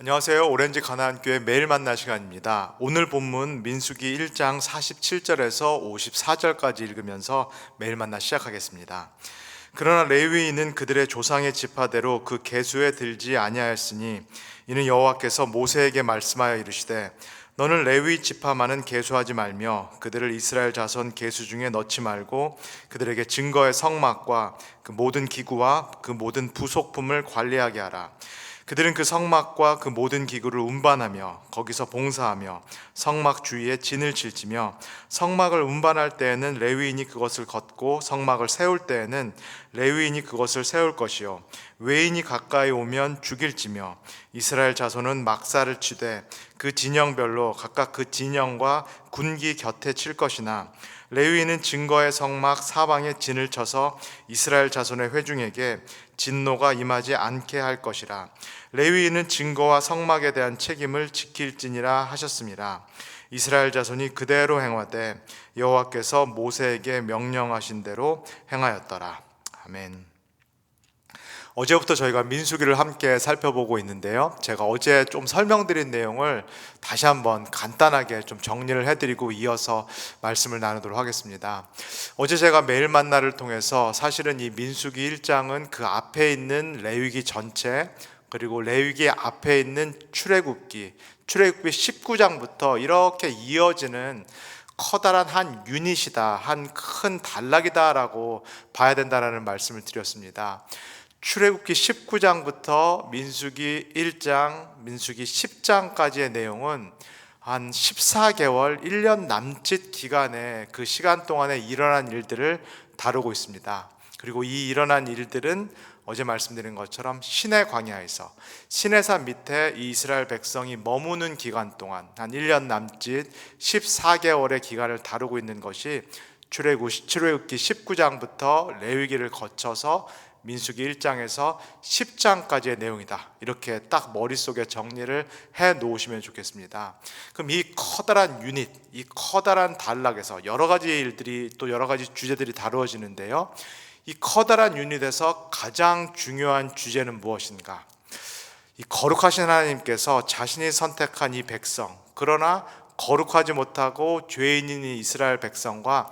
안녕하세요. 오렌지 가나안교회 매일 만나 시간입니다. 오늘 본문 민수기 1장 47절에서 54절까지 읽으면서 매일 만나 시작하겠습니다. 그러나 레위인은 그들의 조상의 지파대로 그 계수에 들지 아니하였으니 이는 여호와께서 모세에게 말씀하여 이르시되 너는 레위 지파만은 계수하지 말며 그들을 이스라엘 자손 계수 중에 넣지 말고 그들에게 증거의 성막과 그 모든 기구와 그 모든 부속품을 관리하게 하라. 그들은 그 성막과 그 모든 기구를 운반하며 거기서 봉사하며 성막 주위에 진을 칠지며 성막을 운반할 때에는 레위인이 그것을 걷고 성막을 세울 때에는 레위인이 그것을 세울 것이요 외인이 가까이 오면 죽일지며 이스라엘 자손은 막사를 치되 그 진영별로 각각 그 진영과 군기 곁에 칠 것이나 레위인은 증거의 성막 사방에 진을 쳐서 이스라엘 자손의 회중에게 진노가 임하지 않게 할 것이라. 레위인은 증거와 성막에 대한 책임을 지킬지니라 하셨습니다. 이스라엘 자손이 그대로 행하되 여호와께서 모세에게 명령하신 대로 행하였더라. 아멘. 어제부터 저희가 민수기를 함께 살펴보고 있는데요. 제가 어제 좀 설명드린 내용을 다시 한번 간단하게 좀 정리를 해드리고 이어서 말씀을 나누도록 하겠습니다. 어제 제가 매일 만나를 통해서 사실은 이 민수기 1장은 그 앞에 있는 레위기 전체, 그리고 레위기 앞에 있는 출애굽기 19장부터 이렇게 이어지는 커다란 한 유닛이다, 한 큰 단락이다라고 봐야 된다라는 말씀을 드렸습니다. 출애굽기 19장부터 민수기 1장, 민수기 10장까지의 내용은 한 14개월, 1년 남짓 기간에 그 시간 동안에 일어난 일들을 다루고 있습니다. 그리고 이 일어난 일들은 어제 말씀드린 것처럼 시내 광야에서 시내산 밑에 이 이스라엘 백성이 머무는 기간 동안 한 1년 남짓 14개월의 기간을 다루고 있는 것이 출애굽기 19장부터 레위기를 거쳐서 민수기 1장에서 10장까지의 내용이다. 이렇게 딱 머릿속에 정리를 해 놓으시면 좋겠습니다. 그럼 이 커다란 유닛, 이 커다란 단락에서 여러 가지 일들이, 또 여러 가지 주제들이 다루어지는데요. 이 커다란 유닛에서 가장 중요한 주제는 무엇인가? 이 거룩하신 하나님께서 자신이 선택한 이 백성, 그러나 거룩하지 못하고 죄인인 이스라엘 백성과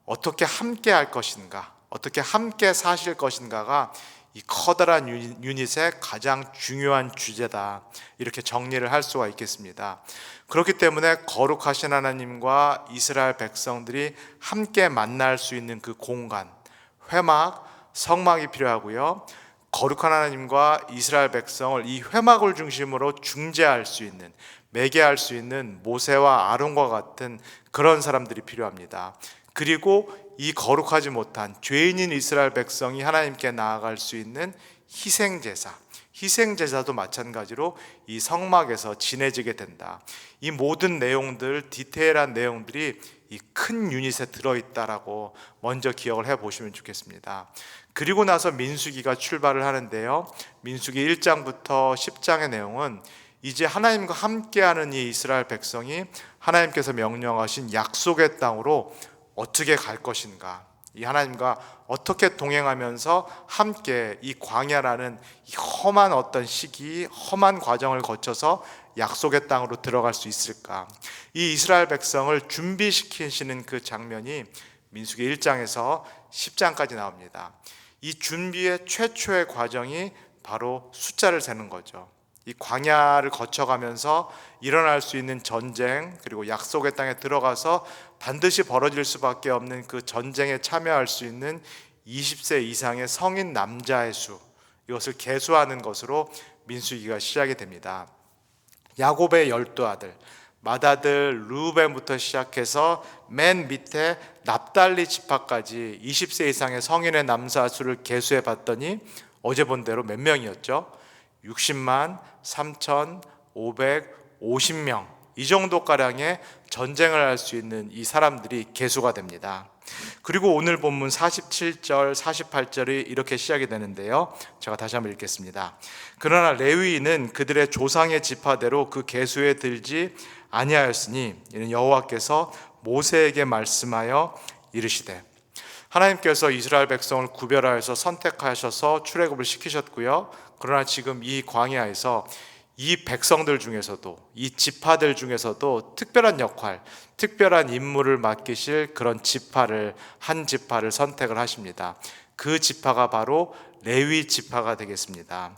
어떻게 함께 할 것인가, 어떻게 함께 사실 것인가가 이 커다란 유닛의 가장 중요한 주제다. 이렇게 정리를 할 수가 있겠습니다. 그렇기 때문에 거룩하신 하나님과 이스라엘 백성들이 함께 만날 수 있는 그 공간, 회막, 성막이 필요하고요. 거룩한 하나님과 이스라엘 백성을 이 회막을 중심으로 중재할 수 있는, 매개할 수 있는 모세와 아론과 같은 그런 사람들이 필요합니다. 그리고 이 거룩하지 못한 죄인인 이스라엘 백성이 하나님께 나아갈 수 있는 희생제사도 마찬가지로 이 성막에서 지내지게 된다. 이 모든 내용들, 디테일한 내용들이 이 큰 유닛에 들어있다라고 먼저 기억을 해보시면 좋겠습니다. 그리고 나서 민수기가 출발을 하는데요. 민수기 1장부터 10장의 내용은 이제 하나님과 함께하는 이 이스라엘 백성이 하나님께서 명령하신 약속의 땅으로 어떻게 갈 것인가, 이 하나님과 어떻게 동행하면서 함께 이 광야라는 이 험한 어떤 시기, 험한 과정을 거쳐서 약속의 땅으로 들어갈 수 있을까, 이 이스라엘 백성을 준비시키시는 그 장면이 민수기 1장에서 10장까지 나옵니다. 이 준비의 최초의 과정이 바로 숫자를 세는 거죠. 이 광야를 거쳐가면서 일어날 수 있는 전쟁, 그리고 약속의 땅에 들어가서 반드시 벌어질 수밖에 없는 그 전쟁에 참여할 수 있는 20세 이상의 성인 남자의 수, 이것을 계수하는 것으로 민수기가 시작이 됩니다. 야곱의 12아들, 맏아들 르우벤부터 시작해서 맨 밑에 납달리 지파까지 20세 이상의 성인의 남자 수를 계수해 봤더니 어제 본 대로 몇 명이었죠? 60만 3,550명, 이 정도가량의 전쟁을 할 수 있는 이 사람들이 계수가 됩니다. 그리고 오늘 본문 47절, 48절이 이렇게 시작이 되는데요. 제가 다시 한번 읽겠습니다. 그러나 레위인은 그들의 조상의 지파대로 그 계수에 들지 아니하였으니 이는 여호와께서 모세에게 말씀하여 이르시되, 하나님께서 이스라엘 백성을 구별하여서 선택하셔서 출애굽을 시키셨고요. 그러나 지금 이 광야에서 이 백성들 중에서도, 이 지파들 중에서도 특별한 역할, 특별한 임무를 맡기실 그런 한 지파를 선택을 하십니다. 그 지파가 바로 레위 지파가 되겠습니다.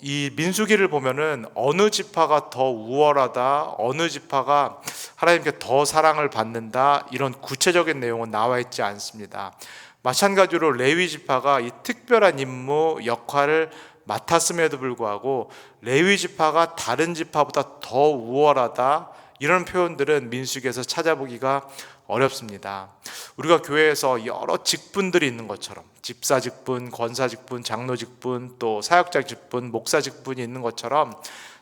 이 민수기를 보면은 어느 지파가 더 우월하다, 어느 지파가 하나님께 더 사랑을 받는다, 이런 구체적인 내용은 나와 있지 않습니다. 마찬가지로 레위 지파가 이 특별한 임무, 역할을 맡았음에도 불구하고 레위 지파가 다른 지파보다 더 우월하다, 이런 표현들은 민수기에서 찾아보기가 어렵습니다. 우리가 교회에서 여러 직분들이 있는 것처럼, 집사 직분, 권사 직분, 장로 직분, 또 사역자 직분, 목사 직분이 있는 것처럼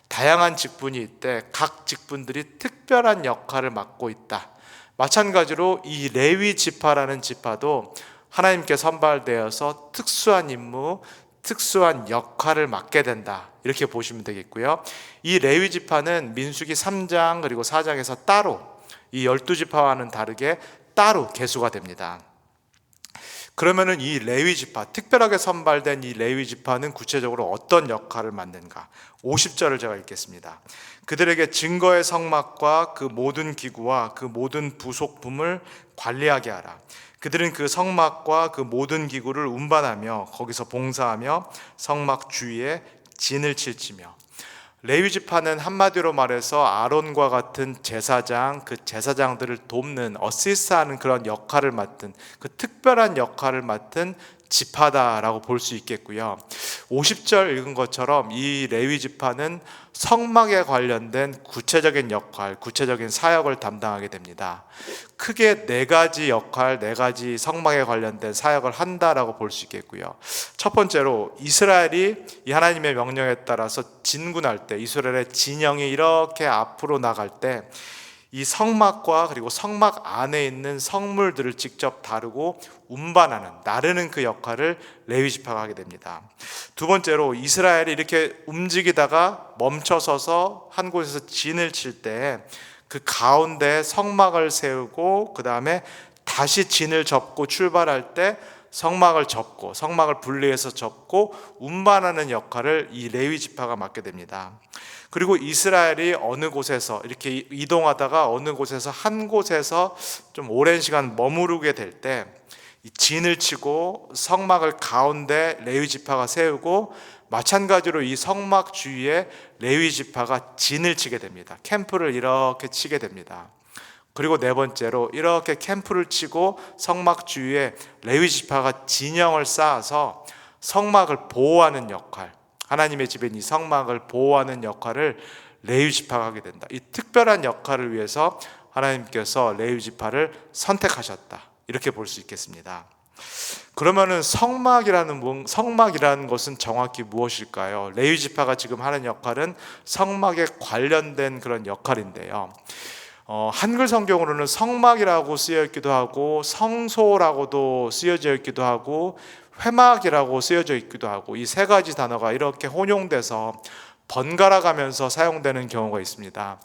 다양한 직분이 있대 각 직분들이 특별한 역할을 맡고 있다. 마찬가지로 이 레위 지파라는 지파도 하나님께 선발되어서 특수한 임무, 특수한 역할을 맡게 된다, 이렇게 보시면 되겠고요. 이 레위 지파는 민수기 3장 그리고 4장에서 따로 이 12지파와는 다르게 따로 계수가 됩니다. 그러면은 이 레위 지파, 특별하게 선발된 이 레위 지파는 구체적으로 어떤 역할을 맡는가? 50절을 제가 읽겠습니다. 그들에게 증거의 성막과 그 모든 기구와 그 모든 부속품을 관리하게 하라. 그들은 그 성막과 그 모든 기구를 운반하며 거기서 봉사하며 성막 주위에 진을 칠지며. 레위 지파는 한마디로 말해서 아론과 같은 제사장, 그 제사장들을 돕는, 어시스트하는 그런 역할을 맡은, 그 특별한 역할을 맡은 지파다라고 볼 수 있겠고요. 50절 읽은 것처럼 이 레위 지파는 성막에 관련된 구체적인 역할, 구체적인 사역을 담당하게 됩니다. 크게 4가지 역할, 4가지 성막에 관련된 사역을 한다라고 볼 수 있겠고요. 첫 번째로 이스라엘이 이 하나님의 명령에 따라서 진군할 때, 이스라엘의 진영이 이렇게 앞으로 나갈 때 이 성막과 그리고 성막 안에 있는 성물들을 직접 다루고 운반하는, 나르는 그 역할을 레위 지파가 하게 됩니다. 두 번째로 이스라엘이 이렇게 움직이다가 멈춰서서 한 곳에서 진을 칠 때 그 가운데 성막을 세우고 그 다음에 다시 진을 접고 출발할 때 성막을 접고, 성막을 분리해서 접고 운반하는 역할을 이 레위 지파가 맡게 됩니다. 그리고 이스라엘이 어느 곳에서 이렇게 이동하다가 어느 곳에서 한 곳에서 좀 오랜 시간 머무르게 될 때 진을 치고 성막을 가운데 레위 지파가 세우고, 마찬가지로 이 성막 주위에 레위 지파가 진을 치게 됩니다. 캠프를 이렇게 치게 됩니다. 그리고 4번째로 이렇게 캠프를 치고 성막 주위에 레위 지파가 진영을 쌓아서 성막을 보호하는 역할, 하나님의 집인 이 성막을 보호하는 역할을 레위 지파가 하게 된다. 이 특별한 역할을 위해서 하나님께서 레위 지파를 선택하셨다, 이렇게 볼 수 있겠습니다. 그러면은 성막이라는 것은 정확히 무엇일까요? 레위 지파가 지금 하는 역할은 성막에 관련된 그런 역할인데요. 한글 성경으로는 성막이라고 쓰여 있기도 하고 성소라고도 쓰여져 있기도 하고 회막이라고 쓰여져 있기도 하고, 이 3가지 단어가 이렇게 혼용돼서 번갈아 가면서 사용되는 경우가 있습니다.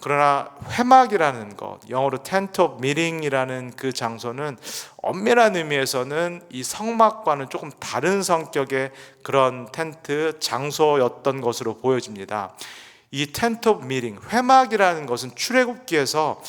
그러나 회막이라는 것, 영어로 tent of meeting이라는 그 장소는 엄밀한 의미에서는 이 성막과는 조금 다른 성격의 그런 텐트 장소였던 것으로 보여집니다. 이 tent of meeting, 회막이라는 것은 출애굽기에서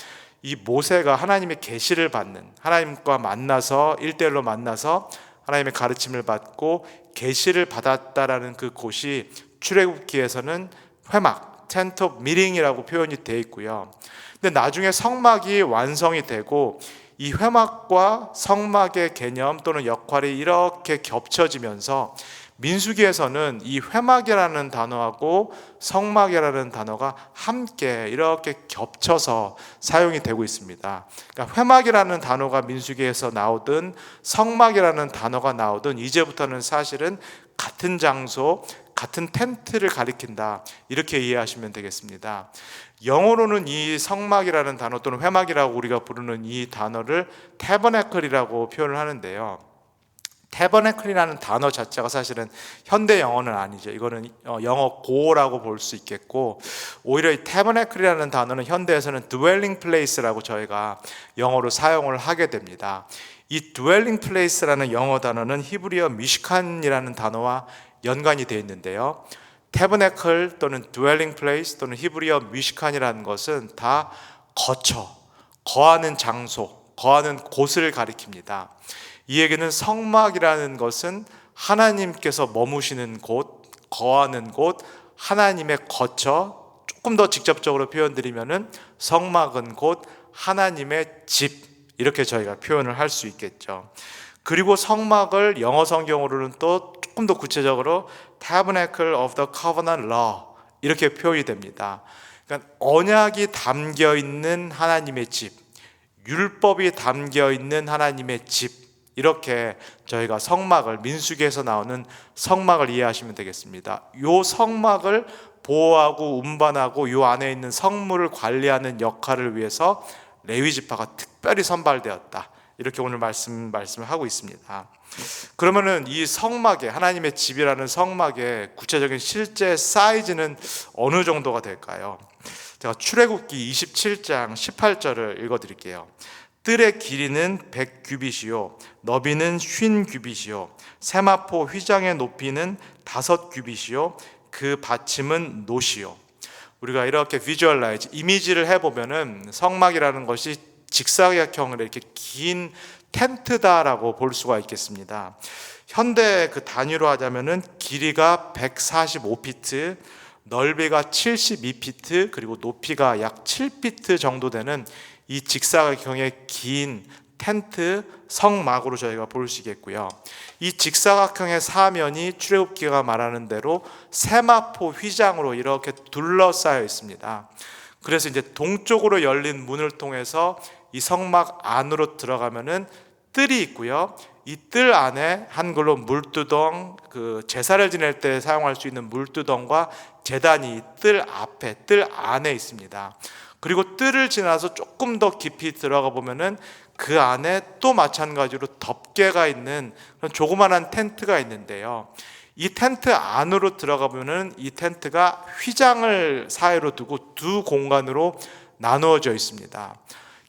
이 모세가 하나님의 계시를 받는, 하나님과 만나서 1대1로 만나서 하나님의 가르침을 받고 계시를 받았다라는 그 곳이 출애굽기에서는 회막, tent of meeting이라고 표현이 되어 있고요. 근데 나중에 성막이 완성이 되고 이 회막과 성막의 개념 또는 역할이 이렇게 겹쳐지면서 민수기에서는 이 회막이라는 단어하고 성막이라는 단어가 함께 이렇게 겹쳐서 사용이 되고 있습니다. 그러니까 회막이라는 단어가 민수기에서 나오든 성막이라는 단어가 나오든 이제부터는 사실은 같은 장소, 같은 텐트를 가리킨다, 이렇게 이해하시면 되겠습니다. 영어로는 이 성막이라는 단어 또는 회막이라고 우리가 부르는 이 단어를 태버네클이라고 표현을 하는데요. 태버네클이라는 단어 자체가 사실은 현대 영어는 아니죠. 이거는 영어 고어라고 볼 수 있겠고, 오히려 이 태버네클이라는 단어는 현대에서는 dwelling place라고 저희가 영어로 사용을 하게 됩니다. 이 dwelling place라는 영어 단어는 히브리어 미시칸이라는 단어와 연관이 되어 있는데요. 태버네클 또는 dwelling place 또는 히브리어 미시칸이라는 것은 다 거하는 장소, 거하는 곳을 가리킵니다. 이 얘기는 성막이라는 것은 하나님께서 머무시는 곳, 거하는 곳, 하나님의 거처, 조금 더 직접적으로 표현드리면은 성막은 곧 하나님의 집, 이렇게 저희가 표현을 할 수 있겠죠. 그리고 성막을 영어 성경으로는 또 조금 더 구체적으로 Tabernacle of the Covenant Law 이렇게 표현이 됩니다. 그러니까 언약이 담겨 있는 하나님의 집, 율법이 담겨 있는 하나님의 집, 이렇게 저희가 성막을, 민수기에서 나오는 성막을 이해하시면 되겠습니다. 요 성막을 보호하고 운반하고 요 안에 있는 성물을 관리하는 역할을 위해서 레위 지파가 특별히 선발되었다, 이렇게 오늘 말씀을 하고 있습니다. 그러면은 이 성막에, 하나님의 집이라는 성막의 구체적인 실제 사이즈는 어느 정도가 될까요? 제가 출애굽기 27장 18절을 읽어드릴게요. 뜰의 길이는 100규빗이요 너비는 50규빗이요 세마포 휘장의 높이는 5규빗이요 그 받침은 놋이요. 우리가 이렇게 비주얼라이즈, 이미지를 해보면은 성막이라는 것이 직사각형으로 이렇게 긴 텐트다라고 볼 수가 있겠습니다. 현대 그 단위로 하자면은 길이가 145피트, 넓이가 72피트, 그리고 높이가 약 7피트 정도 되는 이 직사각형의 긴 텐트 성막으로 저희가 볼 수 있겠고요. 이 직사각형의 사면이 출애굽기가 말하는 대로 세마포 휘장으로 이렇게 둘러싸여 있습니다. 그래서 이제 동쪽으로 열린 문을 통해서 이 성막 안으로 들어가면은 뜰이 있고요. 이 뜰 안에 한글로 물두덩, 그 제사를 지낼 때 사용할 수 있는 물두덩과 제단이 뜰 앞에, 뜰 안에 있습니다. 그리고 뜰을 지나서 조금 더 깊이 들어가 보면은 그 안에 또 마찬가지로 덮개가 있는 그런 조그만한 텐트가 있는데요. 이 텐트 안으로 들어가 보면은 이 텐트가 휘장을 사이로 두고 두 공간으로 나누어져 있습니다.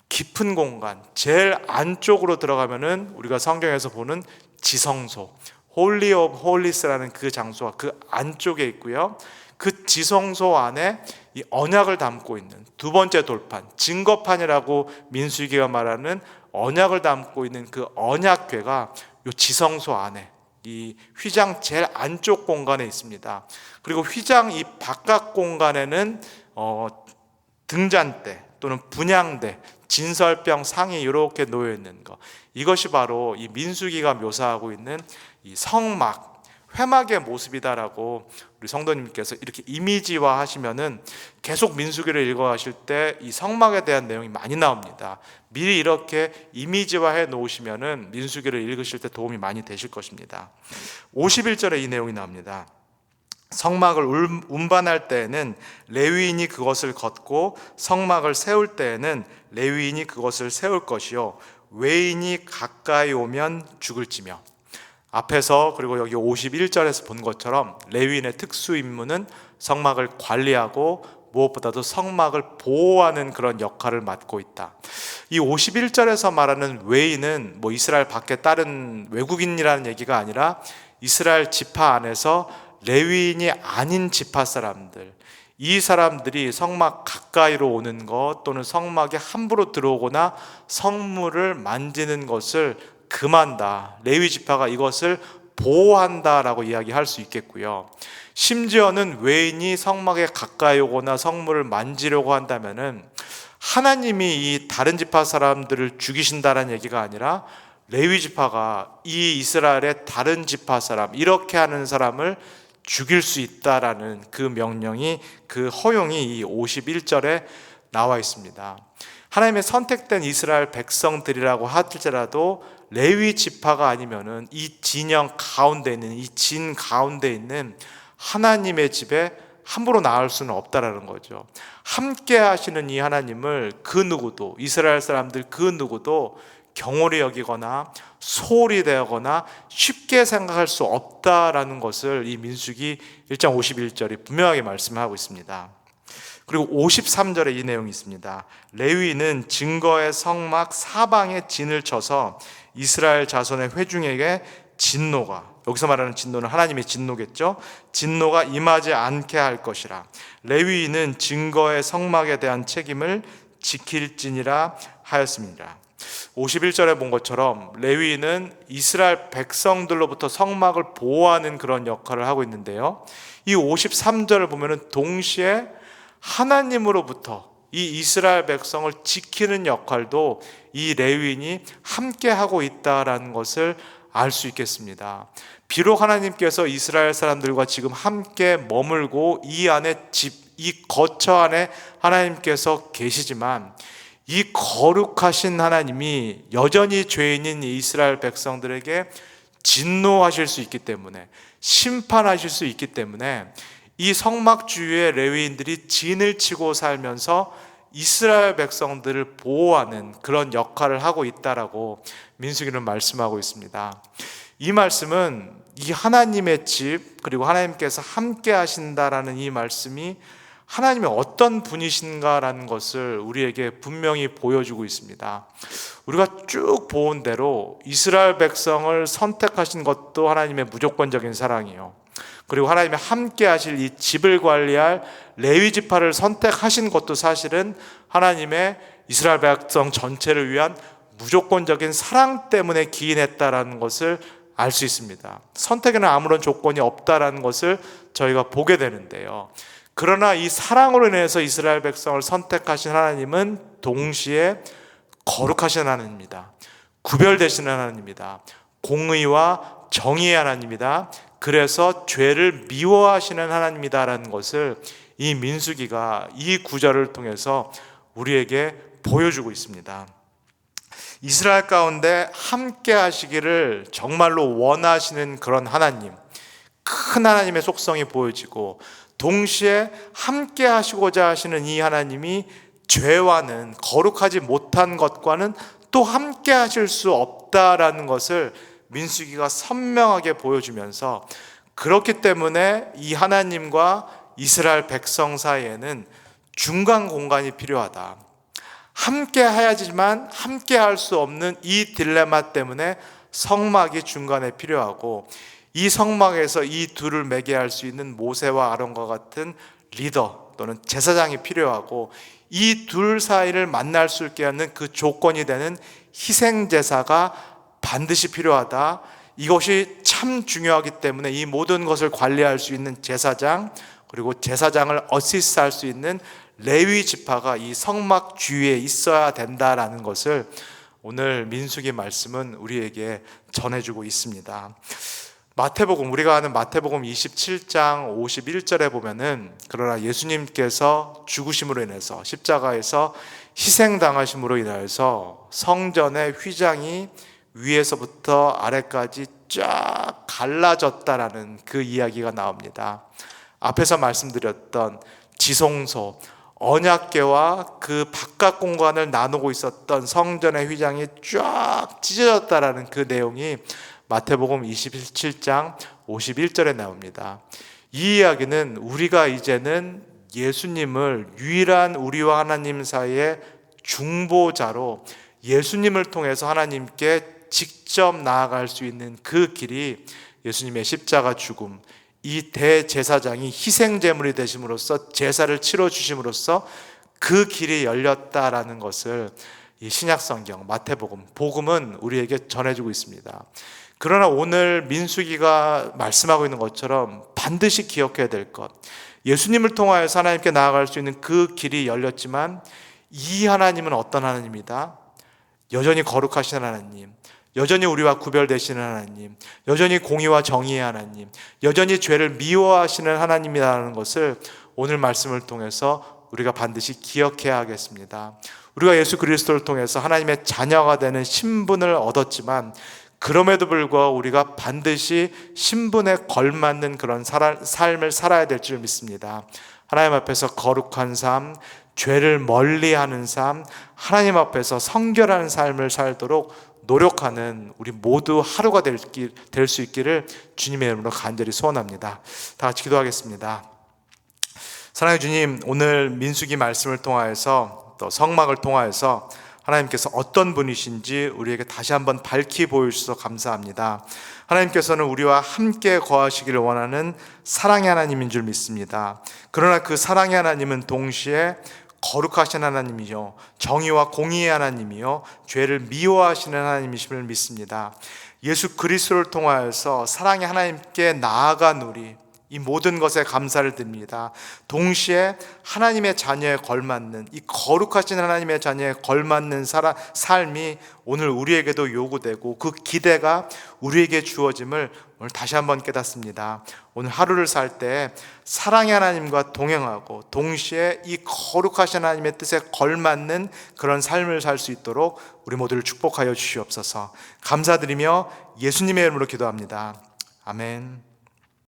깊은 공간, 제일 안쪽으로 들어가면은 우리가 성경에서 보는 지성소, 홀리 오브 홀리스라는 그 장소가 그 안쪽에 있고요. 그 지성소 안에 이 언약을 담고 있는 두 번째 돌판, 증거판이라고 민수기가 말하는 언약을 담고 있는 그 언약궤가 이 지성소 안에, 이 휘장 제일 안쪽 공간에 있습니다. 그리고 휘장 이 바깥 공간에는 등잔대 또는 분향대, 진설병 상이 이렇게 놓여 있는 것, 이것이 바로 이 민수기가 묘사하고 있는 이 성막, 회막의 모습이다라고 우리 성도님께서 이렇게 이미지화 하시면은 계속 민수기를 읽어가실 때 이 성막에 대한 내용이 많이 나옵니다. 미리 이렇게 이미지화해 놓으시면은 민수기를 읽으실 때 도움이 많이 되실 것입니다. 51절에 이 내용이 나옵니다. 성막을 운반할 때에는 레위인이 그것을 걷고 성막을 세울 때에는 레위인이 그것을 세울 것이요 외인이 가까이 오면 죽을지며. 앞에서 그리고 여기 51절에서 본 것처럼 레위인의 특수 임무는 성막을 관리하고 무엇보다도 성막을 보호하는 그런 역할을 맡고 있다. 이 51절에서 말하는 외인은 뭐 이스라엘 밖에 다른 외국인이라는 얘기가 아니라 이스라엘 지파 안에서 레위인이 아닌 지파 사람들, 이 사람들이 성막 가까이로 오는 것 또는 성막에 함부로 들어오거나 성물을 만지는 것을 금한다, 레위 지파가 이것을 보호한다라고 이야기할 수 있겠고요. 심지어는 외인이 성막에 가까이 오거나 성물을 만지려고 한다면은 하나님이 이 다른 지파 사람들을 죽이신다는 얘기가 아니라 레위 지파가 이 이스라엘의 다른 지파 사람, 이렇게 하는 사람을 죽일 수 있다라는 그 명령이, 그 허용이 이 51절에 나와 있습니다. 하나님의 선택된 이스라엘 백성들이라고 할지라도 레위 지파가 아니면은 이 진영 가운데 있는, 이 진 가운데 있는 하나님의 집에 함부로 나올 수는 없다라는 거죠. 함께 하시는 이 하나님을 그 누구도, 이스라엘 사람들 그 누구도 경홀히 여기거나 소홀히 되거나 쉽게 생각할 수 없다라는 것을 이 민수기 1장 51절이 분명하게 말씀하고 있습니다. 그리고 53절에 이 내용이 있습니다. 레위는 증거의 성막 사방에 진을 쳐서 이스라엘 자손의 회중에게 진노가, 여기서 말하는 진노는 하나님의 진노겠죠. 진노가 임하지 않게 할 것이라. 레위인은 증거의 성막에 대한 책임을 지킬지니라 하였습니다. 51절에 본 것처럼 레위인은 이스라엘 백성들로부터 성막을 보호하는 그런 역할을 하고 있는데요, 이 53절을 보면 동시에 하나님으로부터 이 이스라엘 백성을 지키는 역할도 이 레위인이 함께 하고 있다라는 것을 알 수 있겠습니다. 비록 하나님께서 이스라엘 사람들과 지금 함께 머물고 이 안에 이 거처 안에 하나님께서 계시지만, 이 거룩하신 하나님이 여전히 죄인인 이스라엘 백성들에게 진노하실 수 있기 때문에, 심판하실 수 있기 때문에 이 성막 주위의 레위인들이 진을 치고 살면서 이스라엘 백성들을 보호하는 그런 역할을 하고 있다라고 민수기는 말씀하고 있습니다. 이 말씀은 이 하나님의 집, 그리고 하나님께서 함께 하신다라는 이 말씀이 하나님이 어떤 분이신가라는 것을 우리에게 분명히 보여주고 있습니다. 우리가 쭉 본 대로 이스라엘 백성을 선택하신 것도 하나님의 무조건적인 사랑이에요. 그리고 하나님이 함께 하실 이 집을 관리할 레위 지파를 선택하신 것도 사실은 하나님의 이스라엘 백성 전체를 위한 무조건적인 사랑 때문에 기인했다라는 것을 알 수 있습니다. 선택에는 아무런 조건이 없다라는 것을 저희가 보게 되는데요, 그러나 이 사랑으로 인해서 이스라엘 백성을 선택하신 하나님은 동시에 거룩하신 하나님입니다. 구별되시는 하나님입니다. 공의와 정의의 하나님입니다. 그래서 죄를 미워하시는 하나님이다라는 것을 이 민수기가 이 구절을 통해서 우리에게 보여주고 있습니다. 이스라엘 가운데 함께 하시기를 정말로 원하시는 그런 하나님, 큰 하나님의 속성이 보여지고, 동시에 함께 하시고자 하시는 이 하나님이 죄와는, 거룩하지 못한 것과는 또 함께 하실 수 없다라는 것을 민수기가 선명하게 보여주면서, 그렇기 때문에 이 하나님과 이스라엘 백성 사이에는 중간 공간이 필요하다. 함께 해야지만 함께 할 수 없는 이 딜레마 때문에 성막이 중간에 필요하고, 이 성막에서 이 둘을 매개할 수 있는 모세와 아론과 같은 리더 또는 제사장이 필요하고, 이 둘 사이를 만날 수 있게 하는 그 조건이 되는 희생제사가 반드시 필요하다. 이것이 참 중요하기 때문에 이 모든 것을 관리할 수 있는 제사장, 그리고 제사장을 어시스트할 수 있는 레위 지파가 이 성막 주위에 있어야 된다라는 것을 오늘 민수기 말씀은 우리에게 전해주고 있습니다. 마태복음, 우리가 아는 마태복음 27장 51절에 보면은, 그러나 예수님께서 죽으심으로 인해서, 십자가에서 희생당하심으로 인하여서 성전의 휘장이 위에서부터 아래까지 쫙 갈라졌다라는 그 이야기가 나옵니다. 앞에서 말씀드렸던 지성소, 언약궤와 그 바깥 공간을 나누고 있었던 성전의 휘장이 쫙 찢어졌다라는 그 내용이 마태복음 27장 51절에 나옵니다. 이 이야기는 우리가 이제는 예수님을 유일한 우리와 하나님 사이의 중보자로, 예수님을 통해서 하나님께 직접 나아갈 수 있는 그 길이 예수님의 십자가 죽음, 이 대제사장이 희생제물이 되심으로써 제사를 치러주심으로써 그 길이 열렸다라는 것을 이 신약성경 마태복음, 복음은 우리에게 전해주고 있습니다. 그러나 오늘 민수기가 말씀하고 있는 것처럼 반드시 기억해야 될 것, 예수님을 통하여서 하나님께 나아갈 수 있는 그 길이 열렸지만, 이 하나님은 어떤 하나님이다? 여전히 거룩하신 하나님, 여전히 우리와 구별되시는 하나님, 여전히 공의와 정의의 하나님, 여전히 죄를 미워하시는 하나님이라는 것을 오늘 말씀을 통해서 우리가 반드시 기억해야 하겠습니다. 우리가 예수 그리스도를 통해서 하나님의 자녀가 되는 신분을 얻었지만, 그럼에도 불구하고 우리가 반드시 신분에 걸맞는 그런 삶을 살아야 될 줄 믿습니다. 하나님 앞에서 거룩한 삶, 죄를 멀리하는 삶, 하나님 앞에서 성결한 삶을 살도록 노력하는 우리 모두 하루가 될 수 있기를 주님의 이름으로 간절히 소원합니다. 다 같이 기도하겠습니다. 사랑의 주님, 오늘 민수기 말씀을 통하여서 또 성막을 통하여서 하나님께서 어떤 분이신지 우리에게 다시 한번 밝히 보여주셔서 감사합니다. 하나님께서는 우리와 함께 거하시기를 원하는 사랑의 하나님인 줄 믿습니다. 그러나 그 사랑의 하나님은 동시에 거룩하신 하나님이요, 정의와 공의의 하나님이요, 죄를 미워하시는 하나님이심을 믿습니다. 예수 그리스도를 통하여서 사랑의 하나님께 나아간 우리, 이 모든 것에 감사를 드립니다. 동시에 하나님의 자녀에 걸맞는, 이 거룩하신 하나님의 자녀에 걸맞는 삶이 오늘 우리에게도 요구되고 그 기대가 우리에게 주어짐을 오늘 다시 한번 깨닫습니다. 오늘 하루를 살 때 사랑의 하나님과 동행하고 동시에 이 거룩하신 하나님의 뜻에 걸맞는 그런 삶을 살 수 있도록 우리 모두를 축복하여 주시옵소서. 감사드리며 예수님의 이름으로 기도합니다. 아멘.